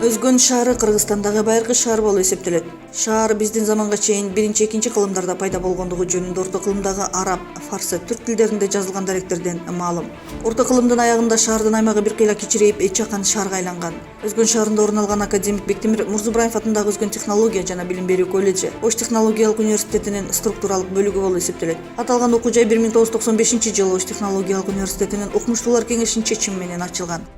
Өзгөн шаары Кыргызстандагы байыркы шаар болуп эсептелет. Шаар биздин заманга чейин 1-2 кылымдарда пайда болгондугу жөнүндө орто кылымдагы араб, фарсы, түрк тилдеринде жазылган даректерден маалым. Орто кылымдын аягында шаардын аймагы бир кыйла кичирейип, чакан шаарга айланган. Өзгөн шаарында орун алган академик Бектемир Мурзубраев атындагы Өзгөн технология жана билим берүү колледжи Ош технологиялык университетинин структуралык бөлүгү болуп эсептелет. Аталган окуу жай 1995-жылы Ош технологиялык университетинин окумуштуулар кеңешинин чечими менен ачылган.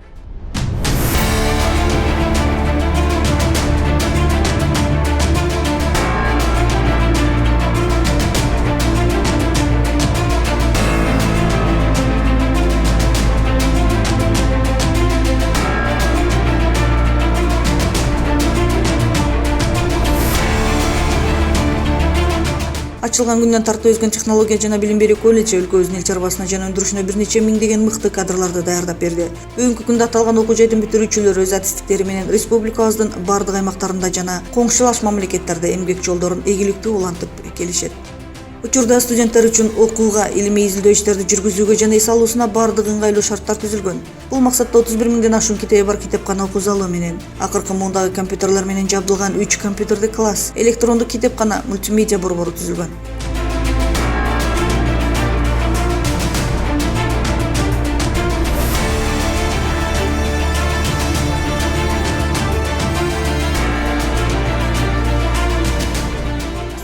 Ачылган күндөн тартып Өзгөн технология жана билим берүү колледжи өлкөбүздүн эл чарбасына жана өндүрүшүнө бир нече миңдеген мыкты кадрларды даярдап берди. Бүгүнкү күндө аталган окуу жайдын бүтүрүүчүлөрү өз адистиктери менен республикабыздын бардык аймактарында жана коңшулаш мамлекеттерде эмгек жолдорун ийгиликтүү улантып келишет. Учурда студенттер үчүн окууга, илимий изилдөө иштерди жүргүзүүгө жана эс алуусуна бардык ыңгайлуу шарттар түзүлгөн. Бул максатта 31 миңден ашуун китеби бар китепкана окуу залы менен, акыркы муундагы компьютерлер менен жабдылган 3 компьютердик класс, электрондук китепкана, мультимедиа борбору түзүлгөн.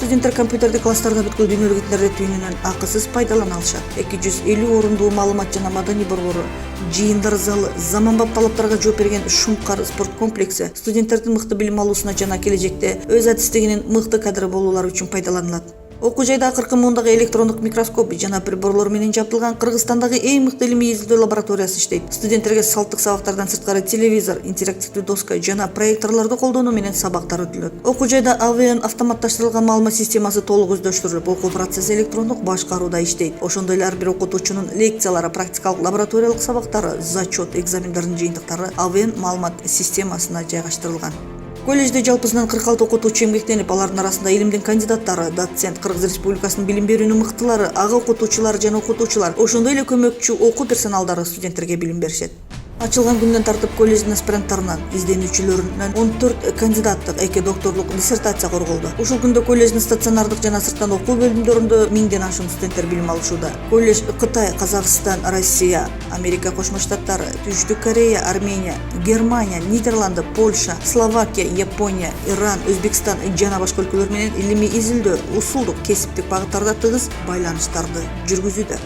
Студенттер компьютердик класстарда бүткүл дүйнөлүк интернет акысыз пайдалана алышат. 250 орундуу маалымат жана маданий борбору, жыйындар залы, заманбап талаптарга жооп берген Шумкар спорт комплекси студенттердин мыкты билим алуусуна жана келечекте өз адистигинин мыкты кадры болуулары үчүн пайдаланылат. Окуу жайда акыркы муундагы электрондук микроскоп жана приборлор менен жабдылган Кыргызстандагы эң мыкты илимий изилдөө лабораториясы иштейт. Студенттерге салттык сабактардан сырткары телевизор, интерактивдүү доска жана проекторлорду колдонуу менен сабактар өтүлөт. Окуу жайда АВН автоматташтырылган маалымат системасы толук өздөштүрүлүп, окуу процесси электрондук башкарууда иштейт. Ошондой эле ар бир окутуучунун лекциялары, практикалык лабораториялык сабактары, зачет, экзамендердин жыйынтыктары АВН маалымат системасына жайгаштырылган. Колледжде жалпысынан 46 окутуучу эмгектенип, алардын арасында илимдин кандидаттары, доцент, Кыргыз Республикасынын билим берүүнүн мыктылары, ага окутуучулар жана окутуучулар, ошондой эле көмөкчү окуу персоналдары студенттерге билим беришет. Ачылган күндөн тартып колледждин аспиранттарынан, изденүүчүлөрүнөн 14 кандидаттык, 2 докторлук диссертация корголду. Ушул күндө колледждин стационардык жана сырттан окуу бөлүмдөрүндө 1000ден ашуун студенттер билим алышууда. Колледж Кытай, Казакстан, Россия, Америка Кошмо Штаттары, Түштүк Корея, Армения, Германия, Нидерланды, Польша, Словакия, Япония, Иран, Өзбекстан жана башка өлкөлөр менен илимий изилдөө, усулдук, кесиптик багыттарда тыгыз байланыштарды жүргүзүүдө.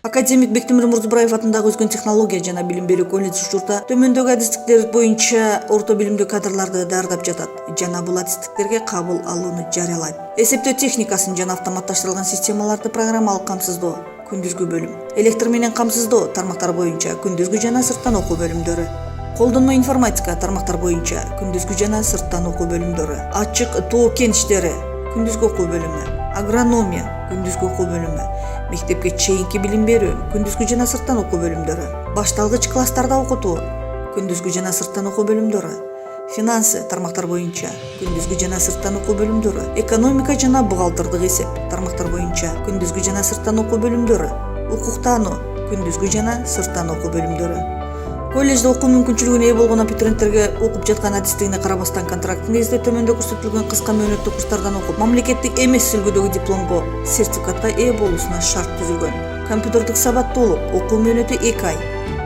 Академик Бектемир Мурзубраев атындагы Өзгөн технология жана билим берүү колледжи учурда төмөндөгү адистиктер боюнча орто билимдүү кадрларды даярдап жатат жана бул адистиктерге кабыл алууну жарыялайт. Эсептөө техникасын жана автоматташтырылган системаларды программалык камсыздоо, күндүзгү бөлүм, электр менен камсыздоо тармактар боюнча күндүзгү жана сырттан окуу бөлүмдөрү, колдонмо информатика тармактар боюнча күндүзгү жана сырттан окуу бөлүмдөрү, ачык тоо кеничтери күндүзгү окуу бөлүмү, агрономия күндүзгү окуу бөлүмү, мектепке чейинки билим берүү күндүзгү жана сырттан окуу бөлүмдөрү, башталгыч класстарда окутуу күндүзгү жана сырттан окуу бөлүмдөрү, финансы тармактар боюнча күндүзгү жана сырттан окуу бөлүмдөрү, экономика жана бухгалтердик эсеп тармактар боюнча күндүзгү жана сырттан окуу бөлүмдөрү, укуктануу күндүзгү жана сырттан окуу бөлүмдөрү. Колледжде окуу мүмкүнчүлүгүнө ээ болгон абитуриенттерге окуп жаткан адистигине карабастан контракт негизинде төмөндө көрсөтүлгөн кыска мөөнөттүү курстардан окуп, мамлекеттик эмес үлгүдөгү дипломго, сертификатка ээ болуусуна шарт түзүлгөн. Компьютердик сабаттуулук, окуу мөөнөтү 2 ай,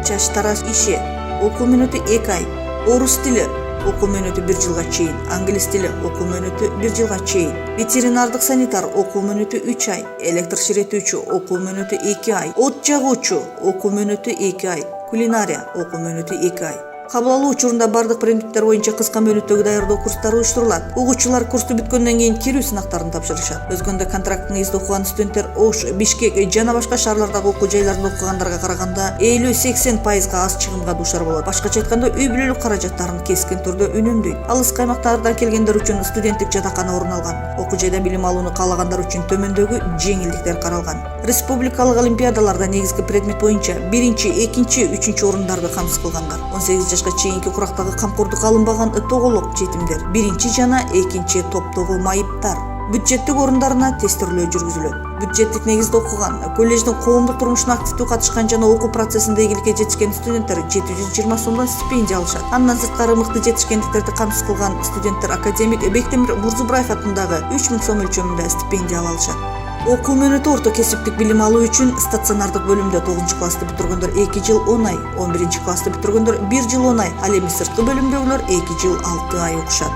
чач тараш иши, окуу мөөнөтү 2 ай, орус тили, окуу мөөнөтү 1 жылга чейин, англис тили, окуу мөөнөтү 1 жылга чейин, ветеринардык санитар, окуу мөөнөтү 3 ай, электр ширетүүчү, окуу мөөнөтү 2 ай, от жагуучу, окуу мөөнөтү 2 ай, кулинария окуу мөөнөтү 2 ай. Кабыл алуу учурунда бардык предметтер боюнча кыска мөөнөттөгү даярдоо курстары уюштурулат. Угуучулар курсту бүткөндөн кийин кирүү сынактарын тапшырышат. Өзгөндө контракт негизинде окуган студенттер Ош, Бишкек жана башка шаарлардагы окуу жайларында окугандарга караганда 50-80% аз чыгымга дуушар болот. Башкача айтканда, үй бүлөлүк каражаттарын кескин түрдө үнөмдөйт. Алыскы аймактардан келгендер үчүн студенттик жатакана орун алган. Окуу жайда билим алууну каалагандар үчүн төмөндөгү жеңилдиктер каралган. Республикалык олимпиадаларда негизги предмет боюнча 1-2, 3 орундарды камсыз кылгандар. 18 жашка чейинки курактагы камкордук алынбаган тоголок жетимдер, 1 жана 2 топтогу майыптар, Бюджеттик орундарына тестирлөө жүргүзүлөт. Бюджеттик негизде окуган, коллеждин коомдук турмушуна активдүү катышкан жана окуу процессинде ийгиликке жетишкен студенттер 720 сомдон стипендия алышат. Андан сырткары мыкты жетишкендиктерди камсыз кылган студенттер академик Бектемир Мурзубраев атындагы 3000 сом өлчөмүндө стипендия ала алышат. Окуу мөөнөтү орто кесиптик билим алуу үчүн стационардык бөлүмдө 9-классты бүтүргөндөр 2 жыл 10 ай, 11-классты бүтүргөндөр 1 жыл 10 ай, ал эми сырткы бөлүмдөгүлөр 2 жыл 6 ай окушат.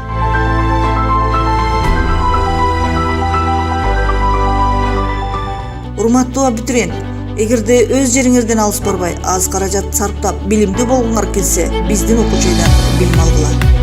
Урматтуу абитуриент, эгерде өз жериңерден алыс барбай, аз каражат сарптап, билимдүү болгоңор келсе, биздин окуу жайдан билим алгыла.